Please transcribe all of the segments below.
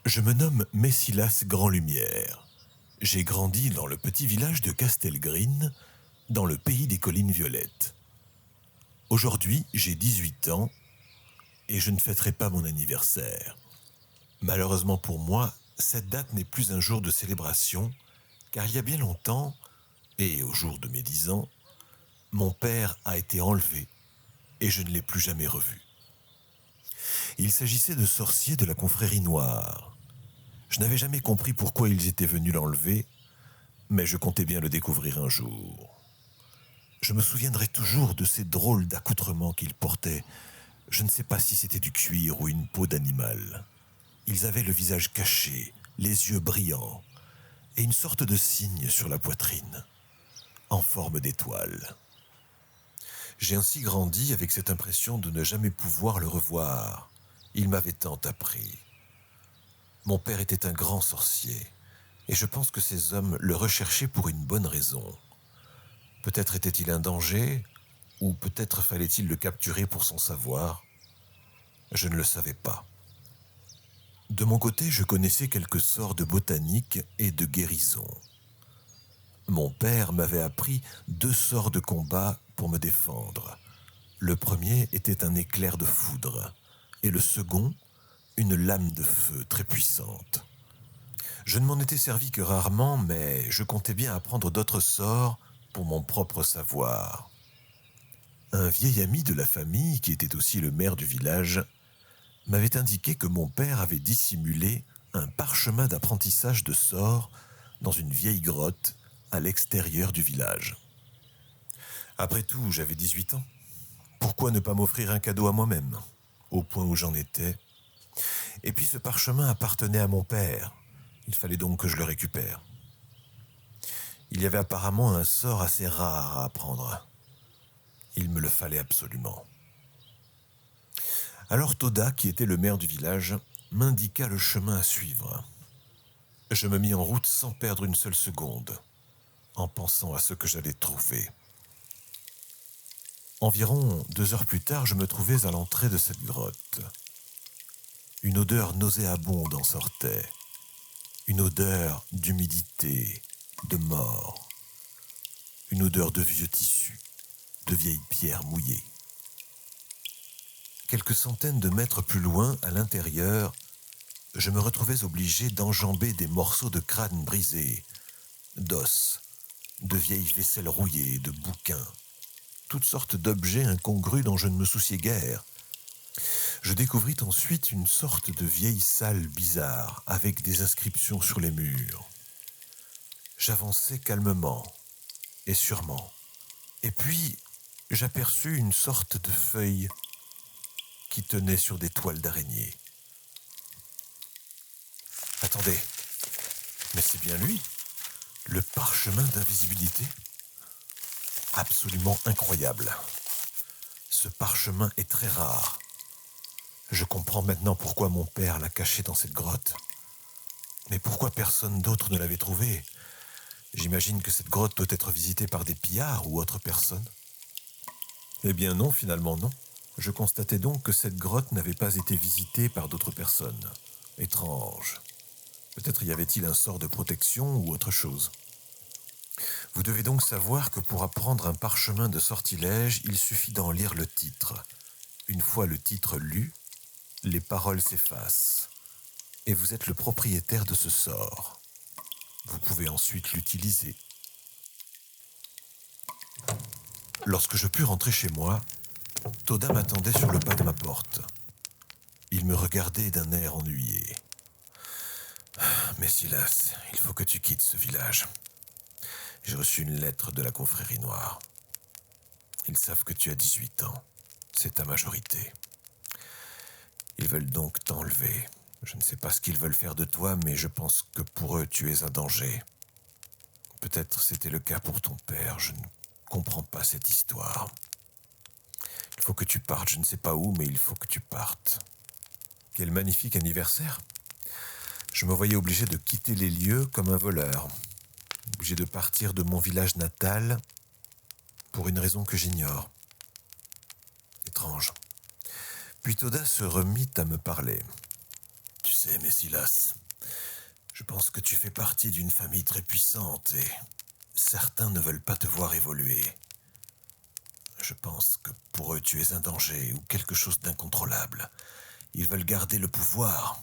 Je me nomme Messilas Grandlumière. J'ai grandi dans le petit village de Castelgreen, dans le pays des collines violettes. Aujourd'hui, j'ai 18 ans et je ne fêterai pas mon anniversaire. Malheureusement pour moi, cette date n'est plus un jour de célébration, car il y a bien longtemps, et au jour de mes 10 ans, mon père a été enlevé et je ne l'ai plus jamais revu. Il s'agissait de sorciers de la confrérie noire. Je n'avais jamais compris pourquoi ils étaient venus l'enlever, mais je comptais bien le découvrir un jour. Je me souviendrai toujours de ces drôles d'accoutrements qu'ils portaient. Je ne sais pas si c'était du cuir ou une peau d'animal. Ils avaient le visage caché, les yeux brillants, et une sorte de signe sur la poitrine, en forme d'étoile. J'ai ainsi grandi avec cette impression de ne jamais pouvoir le revoir. Il m'avait tant appris. Mon père était un grand sorcier, et je pense que ces hommes le recherchaient pour une bonne raison. Peut-être était-il un danger, ou peut-être fallait-il le capturer pour son savoir. Je ne le savais pas. De mon côté, je connaissais quelques sorts de botanique et de guérison. Mon père m'avait appris 2 sorts de combat pour me défendre. Le premier était un éclair de foudre, et le second, une lame de feu très puissante. Je ne m'en étais servi que rarement, mais je comptais bien apprendre d'autres sorts pour mon propre savoir. Un vieil ami de la famille, qui était aussi le maire du village, m'avait indiqué que mon père avait dissimulé un parchemin d'apprentissage de sorts dans une vieille grotte à l'extérieur du village. Après tout, j'avais 18 ans. Pourquoi ne pas m'offrir un cadeau à moi-même, au point où j'en étais? Et puis ce parchemin appartenait à mon père. Il fallait donc que je le récupère. Il y avait apparemment un sort assez rare à apprendre. Il me le fallait absolument. Alors Toda, qui était le maire du village, m'indiqua le chemin à suivre. Je me mis en route sans perdre une seule seconde, en pensant à ce que j'allais trouver. Environ 2 heures plus tard, je me trouvais à l'entrée de cette grotte. Une odeur nauséabonde en sortait. Une odeur d'humidité, de mort. Une odeur de vieux tissus, de vieilles pierres mouillées. Quelques centaines de mètres plus loin, à l'intérieur, je me retrouvais obligé d'enjamber des morceaux de crâne brisés, d'os, de vieilles vaisselles rouillées, de bouquins, toutes sortes d'objets incongrus dont je ne me souciais guère. Je découvris ensuite une sorte de vieille salle bizarre, avec des inscriptions sur les murs. J'avançai calmement et sûrement, et puis j'aperçus une sorte de feuille qui tenait sur des toiles d'araignée. Attendez, mais c'est bien lui, le parchemin d'invisibilité? Absolument incroyable. Ce parchemin est très rare. Je comprends maintenant pourquoi mon père l'a caché dans cette grotte. Mais pourquoi personne d'autre ne l'avait trouvé? J'imagine que cette grotte doit être visitée par des pillards ou autres personnes. Eh bien non, finalement non. Je constatais donc que cette grotte n'avait pas été visitée par d'autres personnes. Étrange. Peut-être y avait-il un sort de protection ou autre chose. Vous devez donc savoir que pour apprendre un parchemin de sortilège, il suffit d'en lire le titre. Une fois le titre lu, les paroles s'effacent. Et vous êtes le propriétaire de ce sort. Vous pouvez ensuite l'utiliser. Lorsque je pus rentrer chez moi, Toda m'attendait sur le pas de ma porte. Il me regardait d'un air ennuyé. « Messilas, il faut que tu quittes ce village. J'ai reçu une lettre de la confrérie noire. Ils savent que tu as 18 ans. C'est ta majorité. Ils veulent donc t'enlever. Je ne sais pas ce qu'ils veulent faire de toi, mais je pense que pour eux, tu es un danger. Peut-être c'était le cas pour ton père. Je ne comprends pas cette histoire. Il faut que tu partes. Je ne sais pas où, mais il faut que tu partes. Quel magnifique anniversaire! Je me voyais obligé de quitter les lieux comme un voleur. Obligé de partir de mon village natal pour une raison que j'ignore. Étrange. Puis Toda se remit à me parler. « Tu sais, Messilas, je pense que tu fais partie d'une famille très puissante et certains ne veulent pas te voir évoluer. Je pense que pour eux tu es un danger ou quelque chose d'incontrôlable. Ils veulent garder le pouvoir.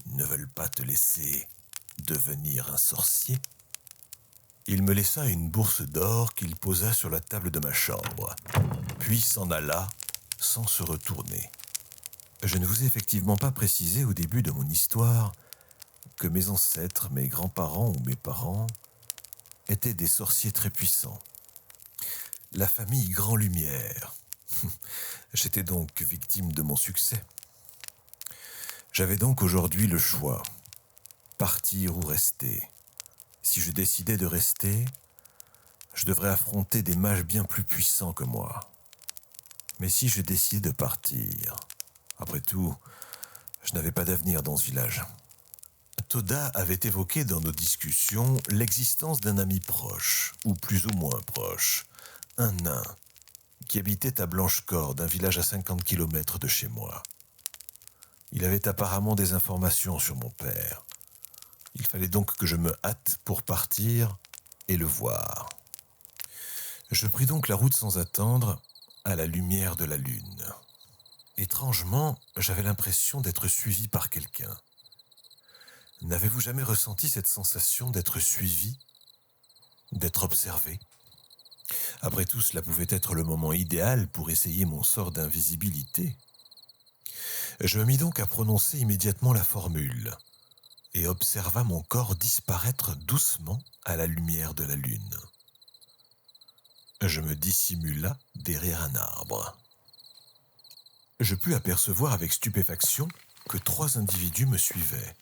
Ils ne veulent pas te laisser devenir un sorcier. Il me laissa une bourse d'or qu'il posa sur la table de ma chambre, puis s'en alla sans se retourner. Je ne vous ai effectivement pas précisé au début de mon histoire que mes ancêtres, mes grands-parents ou mes parents étaient des sorciers très puissants. La famille Grand Lumière. J'étais donc victime de mon succès. J'avais donc aujourd'hui le choix, partir ou rester. Si je décidais de rester, je devrais affronter des mages bien plus puissants que moi. Mais si je décidais de partir, après tout, je n'avais pas d'avenir dans ce village. Toda avait évoqué dans nos discussions l'existence d'un ami proche, ou plus ou moins proche, un nain, qui habitait à Blanchecorde, un village à 50 kilomètres de chez moi. Il avait apparemment des informations sur mon père. Il fallait donc que je me hâte pour partir et le voir. Je pris donc la route sans attendre, à la lumière de la lune. Étrangement, j'avais l'impression d'être suivi par quelqu'un. N'avez-vous jamais ressenti cette sensation d'être suivi, d'être observé ? Après tout, cela pouvait être le moment idéal pour essayer mon sort d'invisibilité. Je me mis donc à prononcer immédiatement la formule et observa mon corps disparaître doucement à la lumière de la lune. Je me dissimula derrière un arbre. Je pus apercevoir avec stupéfaction que 3 individus me suivaient.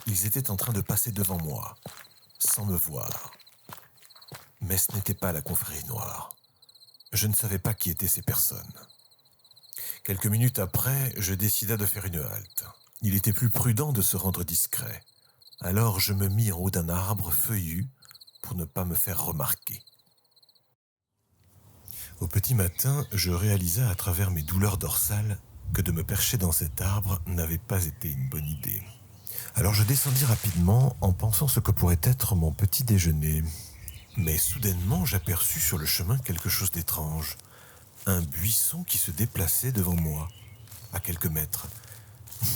Ils étaient en train de passer devant moi, sans me voir. Mais ce n'était pas la confrérie noire. Je ne savais pas qui étaient ces personnes. Quelques minutes après, je décida de faire une halte. Il était plus prudent de se rendre discret. Alors je me mis en haut d'un arbre feuillu pour ne pas me faire remarquer. Au petit matin, je réalisa à travers mes douleurs dorsales que de me percher dans cet arbre n'avait pas été une bonne idée. Alors je descendis rapidement en pensant ce que pourrait être mon petit déjeuner. Mais soudainement, j'aperçus sur le chemin quelque chose d'étrange. Un buisson qui se déplaçait devant moi, à quelques mètres.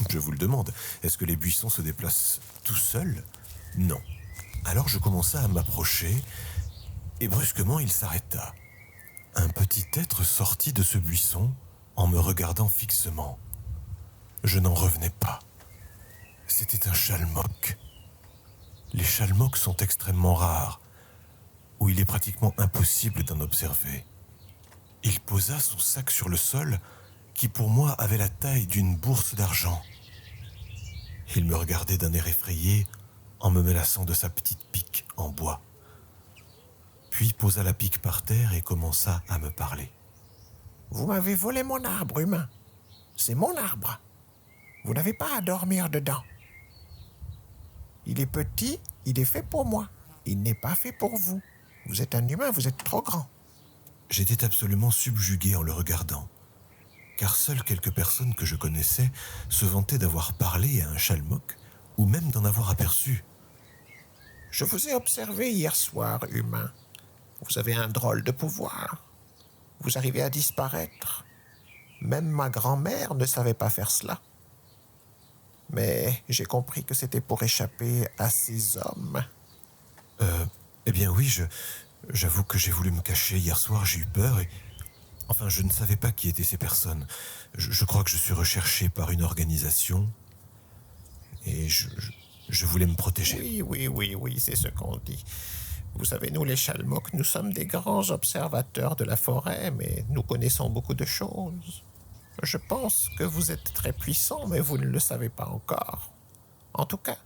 Je vous le demande, est-ce que les buissons se déplacent tout seuls ? Non. Alors je commença à m'approcher et brusquement il s'arrêta. Un petit être sortit de ce buisson en me regardant fixement. Je n'en revenais pas. C'était un chalmoc. Les chalmocs sont extrêmement rares, où il est pratiquement impossible d'en observer. Il posa son sac sur le sol, qui pour moi avait la taille d'une bourse d'argent. Il me regardait d'un air effrayé en me menaçant de sa petite pique en bois. Puis posa la pique par terre et commença à me parler. « Vous m'avez volé mon arbre, humain. C'est mon arbre. Vous n'avez pas à dormir dedans. Il est petit, il est fait pour moi. Il n'est pas fait pour vous. Vous êtes un humain, vous êtes trop grand. » J'étais absolument subjugué en le regardant, car seules quelques personnes que je connaissais se vantaient d'avoir parlé à un chalmoc ou même d'en avoir aperçu. « Je vous ai observé hier soir, humain. Vous avez un drôle de pouvoir. Vous arrivez à disparaître. Même ma grand-mère ne savait pas faire cela. Mais j'ai compris que c'était pour échapper à ces hommes. » Eh bien oui, j'avoue que j'ai voulu me cacher hier soir, j'ai eu peur et... Enfin, je ne savais pas qui étaient ces personnes. Je crois que je suis recherché par une organisation et je voulais me protéger. Oui, c'est ce qu'on dit. Vous savez, nous les chalmocs, nous sommes des grands observateurs de la forêt, mais nous connaissons beaucoup de choses. Je pense que vous êtes très puissant, mais vous ne le savez pas encore. En tout cas,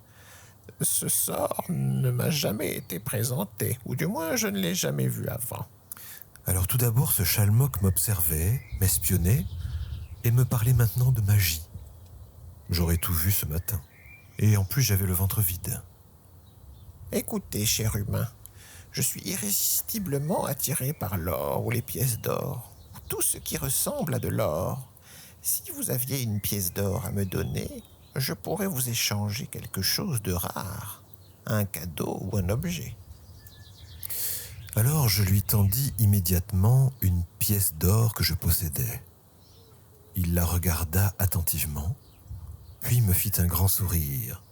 ce sort ne m'a jamais été présenté, ou du moins je ne l'ai jamais vu avant. Alors tout d'abord, ce chalmoc m'observait, m'espionnait et me parlait maintenant de magie. J'aurais tout vu ce matin. Et en plus, j'avais le ventre vide. Écoutez, cher humain, je suis irrésistiblement attiré par l'or ou les pièces d'or, ou tout ce qui ressemble à de l'or. Si vous aviez une pièce d'or à me donner, je pourrais vous échanger quelque chose de rare, un cadeau ou un objet. » Alors je lui tendis immédiatement une pièce d'or que je possédais. Il la regarda attentivement, puis me fit un grand sourire.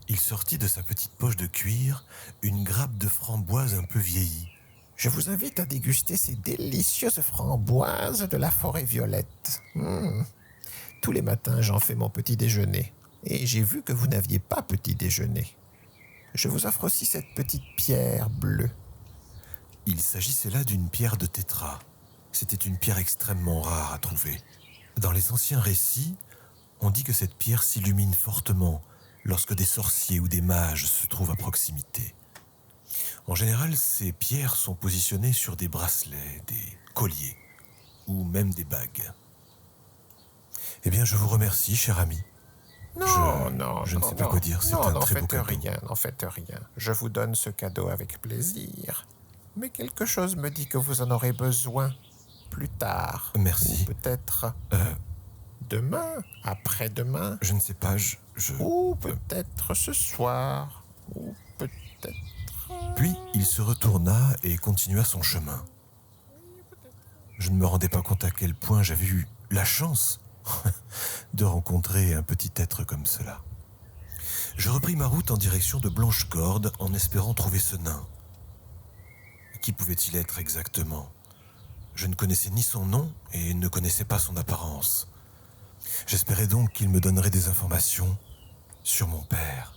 Il sortit de sa petite poche de cuir une grappe de framboises un peu vieillie. « Je vous invite à déguster ces délicieuses framboises de la forêt violette. Tous les matins, j'en fais mon petit déjeuner. Et j'ai vu que vous n'aviez pas petit déjeuner. Je vous offre aussi cette petite pierre bleue. » Il s'agissait là d'une pierre de tétra. C'était une pierre extrêmement rare à trouver. Dans les anciens récits, on dit que cette pierre s'illumine fortement lorsque des sorciers ou des mages se trouvent à proximité. En général, ces pierres sont positionnées sur des bracelets, des colliers ou même des bagues. Eh bien, je vous remercie, cher ami. Je ne sais pas quoi dire, c'est un très beau cadeau. N'en faites rien. Je vous donne ce cadeau avec plaisir. Mais quelque chose me dit que vous en aurez besoin plus tard. Merci. Ou peut-être demain, après-demain. Je ne sais pas, Ou peut-être ce soir. Ou peut-être... Puis il se retourna et continua son chemin. Je ne me rendais pas compte à quel point j'avais eu la chance de rencontrer un petit être comme cela. Je repris ma route en direction de Blanche-Corde en espérant trouver ce nain. Qui pouvait-il être exactement ? Je ne connaissais ni son nom et ne connaissais pas son apparence. J'espérais donc qu'il me donnerait des informations sur mon père.